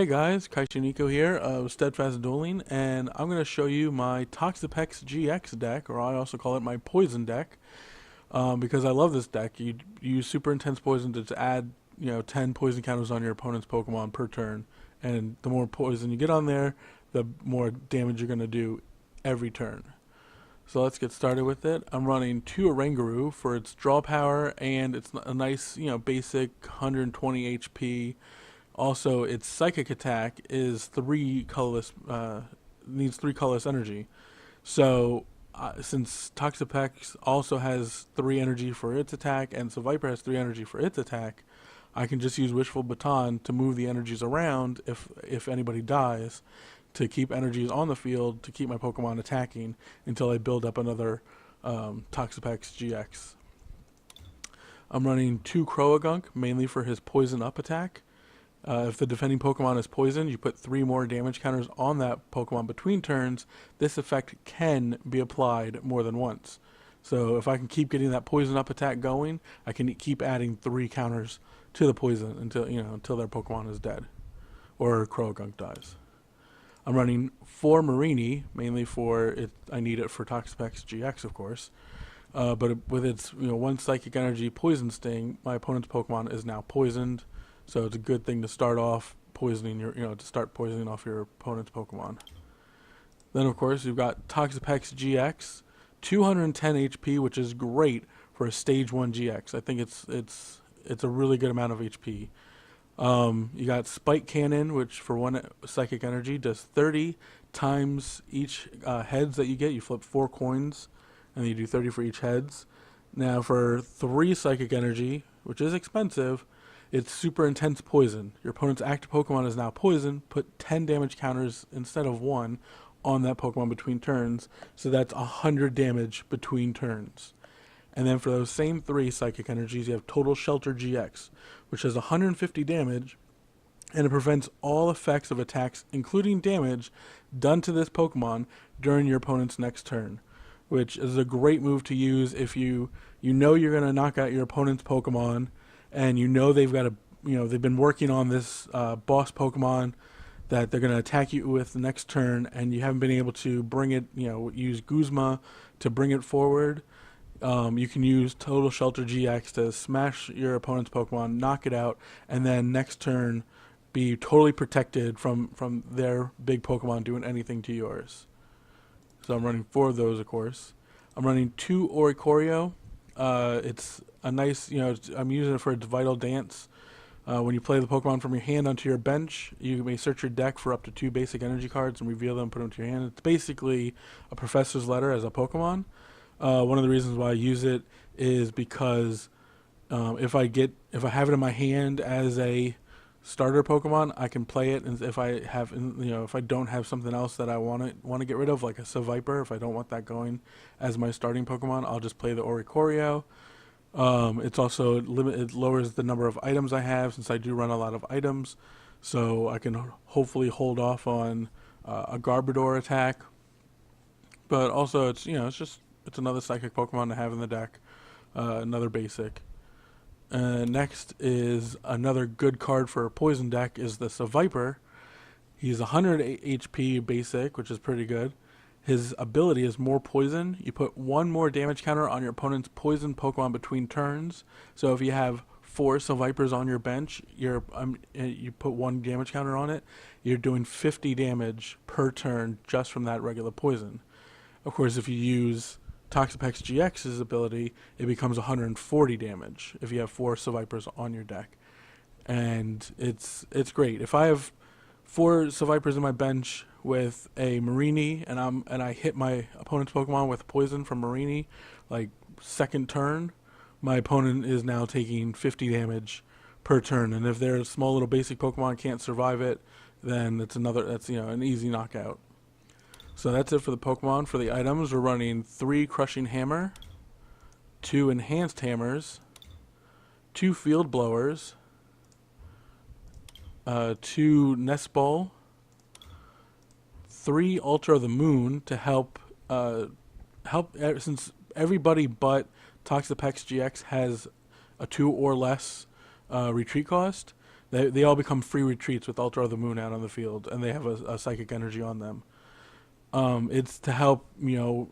Hey guys, Kaishiniko here of Steadfast Dueling, and I'm going to show you my Toxapex GX deck, or I also call it my Poison deck, because I love this deck. You use super intense poison to add, 10 poison counters on your opponent's Pokemon per turn, and the more poison you get on there, the more damage you're going to do every turn. So let's get started with it. I'm running 2 Oranguru for its draw power, and it's a nice, basic 120 HP. Also, its psychic attack is 3 colorless, needs 3 colorless energy. So, since Toxapex also has 3 energy for its attack, and Seviper has 3 energy for its attack, I can just use Wishful Baton to move the energies around if anybody dies, to keep energies on the field, to keep my Pokemon attacking until I build up another Toxapex GX. I'm running 2 Croagunk, mainly for his Poison Up attack. If the defending Pokemon is poisoned, you put 3 more damage counters on that Pokemon between turns. This effect can be applied more than once. So if I can keep getting that Poison Up attack going, I can keep adding 3 counters to the poison until their Pokemon is dead, or Croagunk dies. I'm running 4 Marini, mainly for it. I need it for Toxapex GX, of course. But with its 1 Psychic Energy Poison Sting, my opponent's Pokemon is now poisoned. So it's a good thing to start off poisoning to start poisoning off your opponent's Pokemon. Then of course you've got Toxapex GX, 210 HP, which is great for a Stage 1 GX. I think it's a really good amount of HP. You got Spike Cannon, which for 1 Psychic Energy does 30 times each heads that you get. You flip 4 coins, and you do 30 for each heads. Now for 3 Psychic Energy, which is expensive, it's super intense poison. Your opponent's active Pokemon is now poisoned. Put 10 damage counters instead of 1 on that Pokemon between turns. So that's 100 damage between turns. And then for those same 3 Psychic Energies, you have Total Shelter GX, which has 150 damage, and it prevents all effects of attacks, including damage, done to this Pokemon during your opponent's next turn, which is a great move to use if you know you're going to knock out your opponent's Pokemon, and they've got they've been working on this boss Pokemon that they're going to attack you with the next turn, and you haven't been able to bring it, use Guzma to bring it forward. You can use Total Shelter GX to smash your opponent's Pokemon, knock it out, and then next turn be totally protected from their big Pokemon doing anything to yours. So I'm running 4 of those, of course. I'm running 2 Oricorio. It's a nice, I'm using it for its Vital Dance. When you play the Pokemon from your hand onto your bench, you may search your deck for up to 2 basic energy cards and reveal them, put them to your hand. It's basically a Professor's Letter as a Pokemon. One of the reasons why I use it is because if I have it in my hand as a starter Pokemon, I can play it, and if I don't have something else that I want to get rid of, like a Seviper, if I don't want that going as my starting Pokemon, I'll just play the Oricorio. It's also it lowers the number of items I have, since I do run a lot of items, so I can hopefully hold off on a Garbodor attack. But also it's another psychic Pokemon to have in the deck, another basic. Next is another good card for a poison deck is the Seviper. He's 100 HP basic, which is pretty good. His ability is more poison. You put 1 more damage counter on your opponent's poison Pokemon between turns. So if you have 4 Sevipers on your bench, you put 1 damage counter on it, you're doing 50 damage per turn just from that regular poison. Of course, if you use Toxapex GX's ability, it becomes 140 damage if you have 4 Sevipers on your deck, and it's great. If I have 4 Sevipers in my bench with a Marini, and I hit my opponent's Pokemon with poison from Marini, like second turn, my opponent is now taking 50 damage per turn, and if their small little basic Pokemon can't survive it, then that's an easy knockout. So that's it for the Pokemon. For the items, we're running 3 Crushing Hammer, 2 Enhanced Hammers, 2 Field Blowers, 2 Nest Ball, 3 Ultra the Moon to help since everybody but Toxapex GX has a 2 or less retreat cost. They all become free retreats with Ultra of the Moon out on the field, and they have a psychic energy on them. It's to help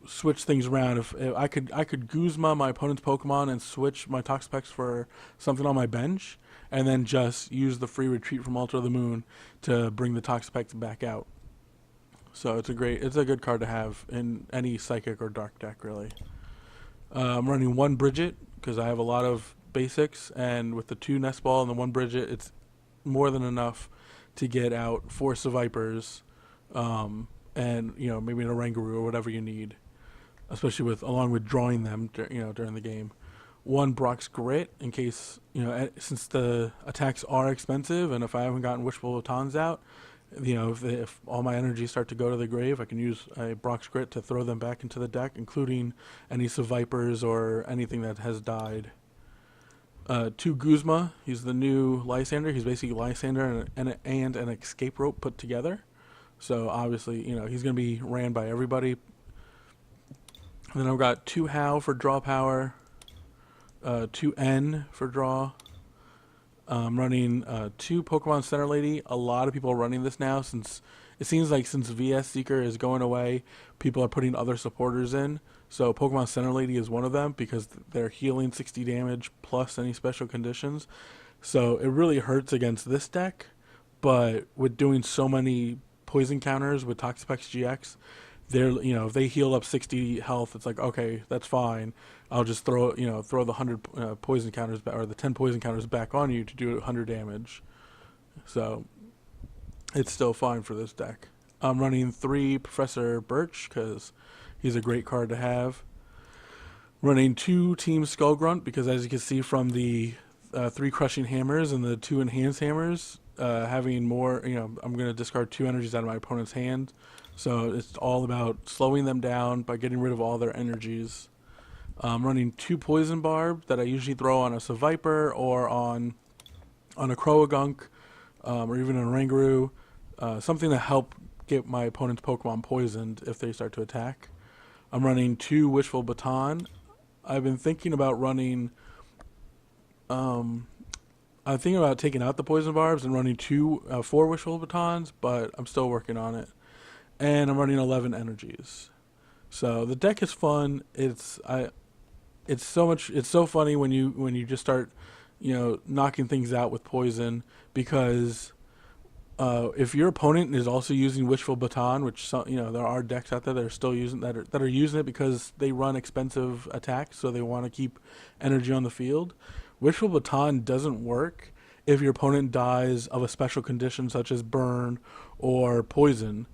switch things around. If I could Guzma my opponent's Pokemon and switch my Toxapex for something on my bench, and then just use the free retreat from Ultra of the Moon to bring the Toxapex back out. So it's a good card to have in any Psychic or Dark deck, really. I'm running one Bridget because I have a lot of basics, and with the 2 Nest Ball and the 1 Bridget, it's more than enough to get out 4 Sevipers, and maybe an Oranguru or whatever you need, especially along with drawing them during the game. 1 Brock's Grit in case since the attacks are expensive, and if I haven't gotten Wishful Batons out, if all my energies start to go to the grave, I can use a Brock's Grit to throw them back into the deck, including any Sevipers or anything that has died. 2 Guzma, he's the new Lysander. He's basically Lysander and an Escape Rope put together. So obviously, he's going to be ran by everybody. And then I've got 2 How for draw power, 2 N for draw. I'm running 2 Pokemon Center Lady. A lot of people are running this now since it seems like since VS Seeker is going away, people are putting other supporters in. So Pokemon Center Lady is one of them because they're healing 60 damage plus any special conditions. So it really hurts against this deck, but with doing so many poison counters with Toxapex GX, they're if they heal up 60 health, it's like, okay, that's fine. I'll just throw the 100 poison counters or the 10 poison counters back on you to do 100 damage. So it's still fine for this deck. I'm running 3 Professor Birch because he's a great card to have. Running 2 Team Skull Grunt because, as you can see from the 3 Crushing Hammers and the 2 Enhanced Hammers, having more, I'm going to discard 2 energies out of my opponent's hand. So it's all about slowing them down by getting rid of all their energies. I'm running 2 Poison Barb that I usually throw on a Seviper or on a Croagunk, or even an Oranguru, something to help get my opponent's Pokemon poisoned if they start to attack. I'm running 2 Wishful Baton. I've been thinking about running. I'm thinking about taking out the Poison Barbs and running 4 Wishful Batons, but I'm still working on it. And I'm running 11 energies. So the deck is fun. It's so funny when you just start, knocking things out with poison, because if your opponent is also using Wishful Baton, which there are decks out there that are still using that are using it because they run expensive attacks, so they want to keep energy on the field. Wishful Baton doesn't work if your opponent dies of a special condition such as burn or poison.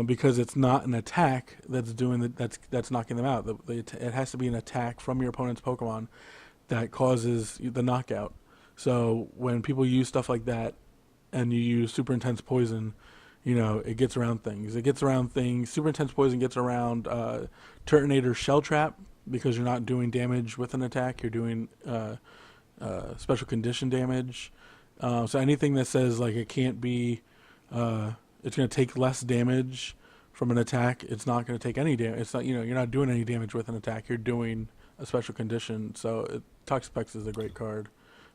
Because it's not an attack that's knocking them out. It has to be an attack from your opponent's Pokemon that causes the knockout. So when people use stuff like that, and you use super intense poison, it gets around things. Super intense poison gets around Turtonator Shell Trap because you're not doing damage with an attack. You're doing special condition damage. So anything that says like it can't be. It's going to take less damage from an attack. It's not going to take any damage. It's not, you're not doing any damage with an attack. You're doing a special condition. So Toxapex is a great card.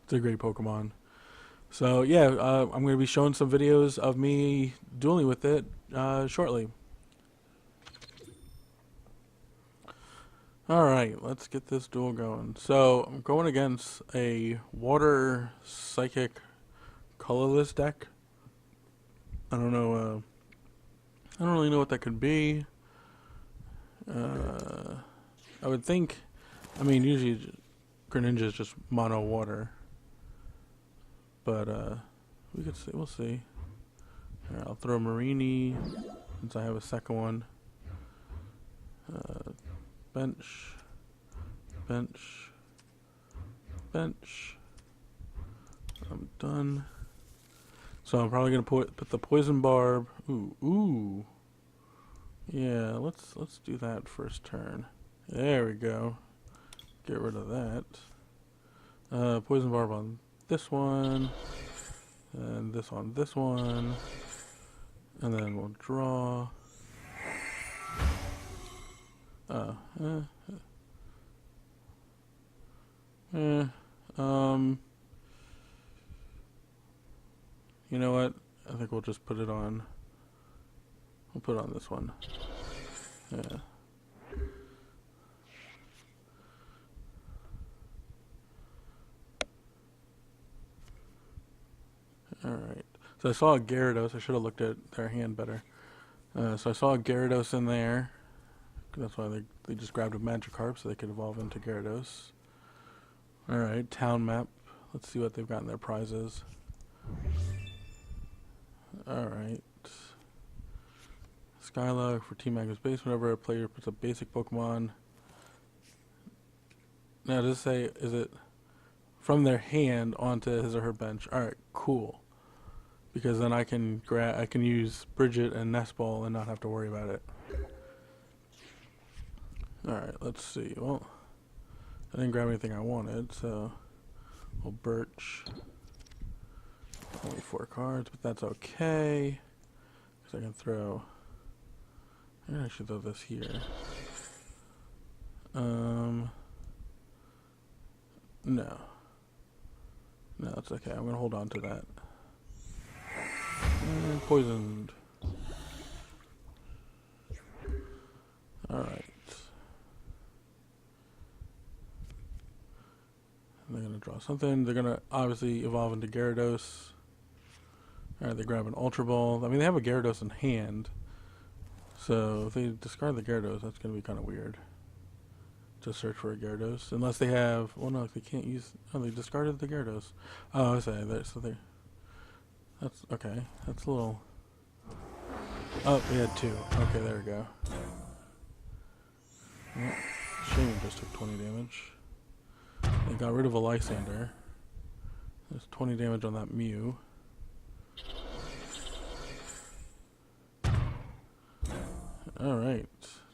It's a great Pokemon. So yeah, I'm going to be showing some videos of me dueling with it shortly. Alright, let's get this duel going. So I'm going against a Water Psychic colorless deck. I don't know, I don't really know what that could be. I would think, usually Greninja is just mono water. But, we could see, we'll see. Here, I'll throw Marini, since I have a second one. Bench. I'm done. So I'm probably gonna put the Poison Barb. Ooh. Yeah, let's do that first turn. There we go. Get rid of that. Poison Barb on this one, and this on this one, and then we'll draw. You know what? I think we'll just put it on. We'll put it on this one. Yeah. Alright. So I saw a Gyarados. I should have looked at their hand better. So I saw a Gyarados in there. That's why they just grabbed a Magikarp so they could evolve into Gyarados. Alright, town map. Let's see what they've got in their prizes. Alright. Skylug for Team Magnus base. Whenever a player puts a basic Pokemon. Now, does it say, is it from their hand onto his or her bench? Alright, cool. Because then I can use Bridget and Nestball and not have to worry about it. Alright, let's see. Well, I didn't grab anything I wanted, so we'll Birch. Only 4 cards, but that's okay. Because I can throw. I should throw this here. No. No, it's okay. I'm gonna hold on to that. And poisoned. Alright. They're gonna draw something. They're gonna obviously evolve into Gyarados. Alright, they grab an Ultra Ball. I mean, they have a Gyarados in hand. So if they discard the Gyarados, that's gonna be kind of weird. To search for a Gyarados. Unless they have... Well, no, they can't use... Oh, they discarded the Gyarados. Oh, I say. So they... That's... Okay. That's a little... Oh, we had 2. Okay, there we go. Well, Shaman just took 20 damage. They got rid of a Lysander. There's 20 damage on that Mew. Alright.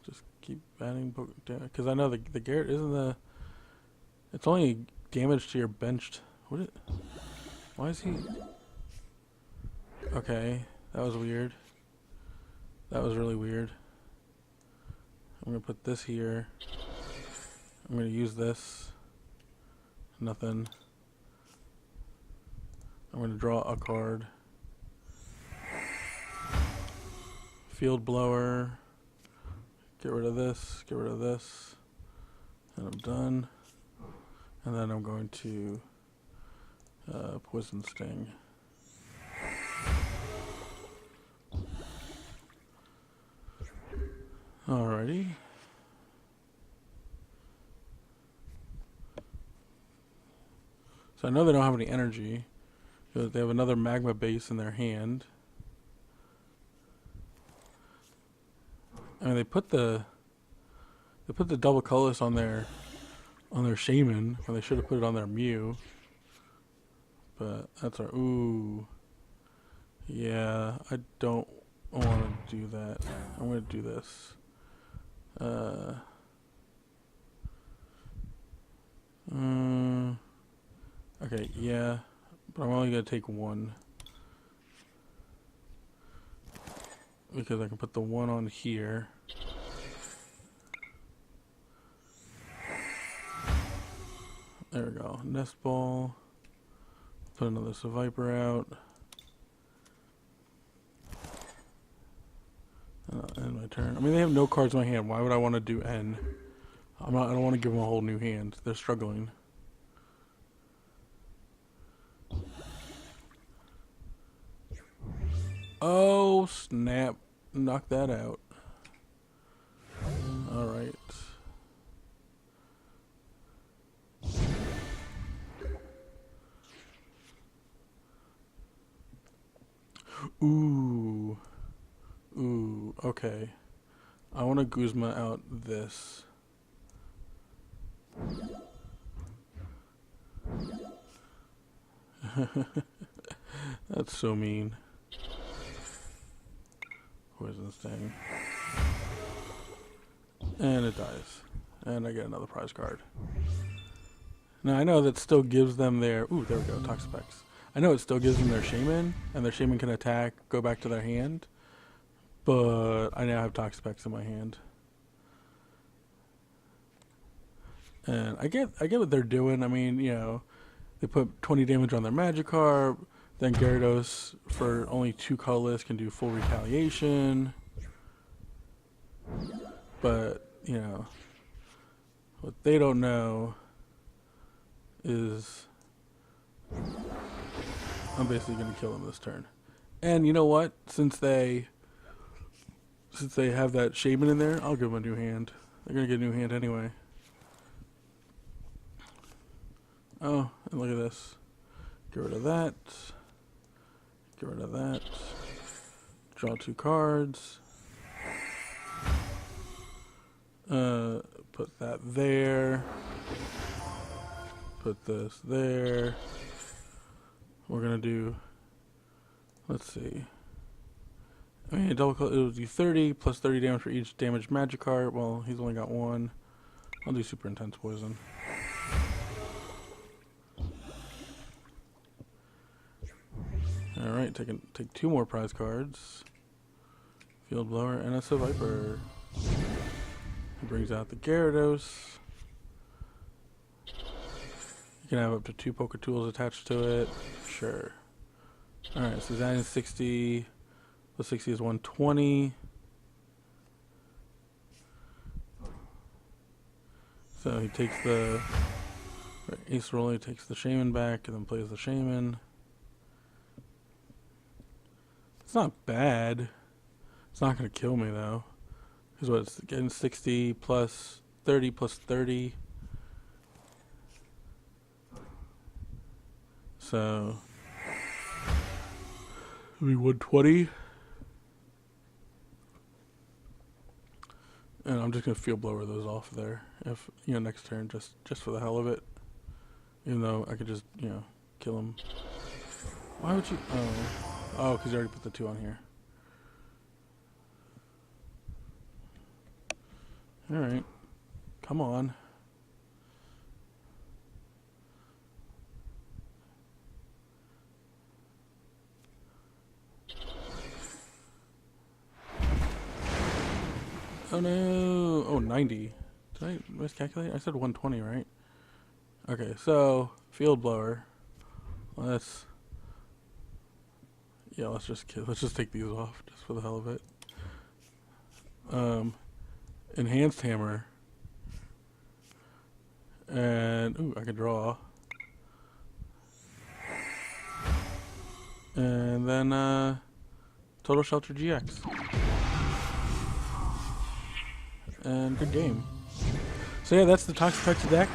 Just keep adding damage. Because I know the Garrett isn't the... It's only damage to your benched... What is... Why is he... Okay. That was weird. That was really weird. I'm going to put this here. I'm going to use this. Nothing. I'm going to draw a card. Field Blower. Get rid of this. Get rid of this. And I'm done. And then I'm going to Poison Sting. Alrighty. So I know they don't have any energy. They have another Magma base in their hand. I mean, they put the double colorless on their Shaman when they should have put it on their Mew. But that's our... Ooh. Yeah, I don't want to do that. I'm going to do this. Okay, yeah. But I'm only going to take 1. Because I can put the 1 on here. There we go. Nest Ball. Put another Seviper out. End my turn. I mean, they have no cards in my hand. Why would I want to do N? I don't want to give them a whole new hand. They're struggling. Oh, snap. Knock that out. Alright. Ooh. Ooh, okay. I want to Guzma out this. That's so mean. Poison Sting. And it dies. And I get another prize card. Now I know that still gives them their... Ooh, there we go, Toxapex. I know it still gives them their Shaman, and their Shaman can attack, go back to their hand. But I now have Toxapex in my hand. And I get what they're doing. I mean, you know, they put 20 damage on their Magikarp. Then Gyarados, for only 2 colorless, can do full retaliation. But, you know, what they don't know is I'm basically going to kill them this turn. And you know what? Since they have that Shaman in there, I'll give them a new hand. They're going to get a new hand anyway. Oh, and look at this. Get rid of that. Get rid of that. Draw 2 cards. Put that there. Put this there. We're gonna do, let's see. I mean, it would do 30 plus 30 damage for each damaged Magikarp. Well, he's only got 1. I'll do super intense poison. Alright, take 2 more prize cards. Field Blower and a Viper. He brings out the Gyarados. You can have up to 2 Poké Tools attached to it. Sure. Alright, so he's adding 60. The 60 is 120. So he takes the Ace Roller, takes the Shaman back, and then plays the Shaman. It's not bad. It's not going to kill me, though. Because what, it's getting 60 plus 30 plus 30. So, it'll be 120. And I'm just going to Field Blower those off there. If, you know, next turn, just for the hell of it. Even though I could just, you know, kill him. Why would you? Oh, because you already put the 2 on here. Alright. Come on. Oh no! Oh, 90. Did I miscalculate? I said 120, right? Okay, so Field Blower. Well, that's, yeah. Let's just take these off just for the hell of it. Enhanced Hammer. And ooh, I can draw. And then Total Shelter GX. And good game. So yeah, that's the Toxapex deck.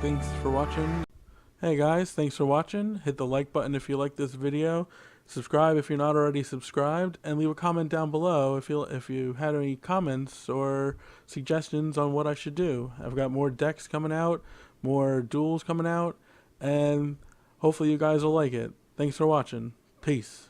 Thanks for watching. Hey guys, thanks for watching. Hit the like button if you like this video. Subscribe if you're not already subscribed, and leave a comment down below if you had any comments or suggestions on what I should do. I've got more decks coming out, more duels coming out, and hopefully you guys will like it. Thanks for watching. Peace.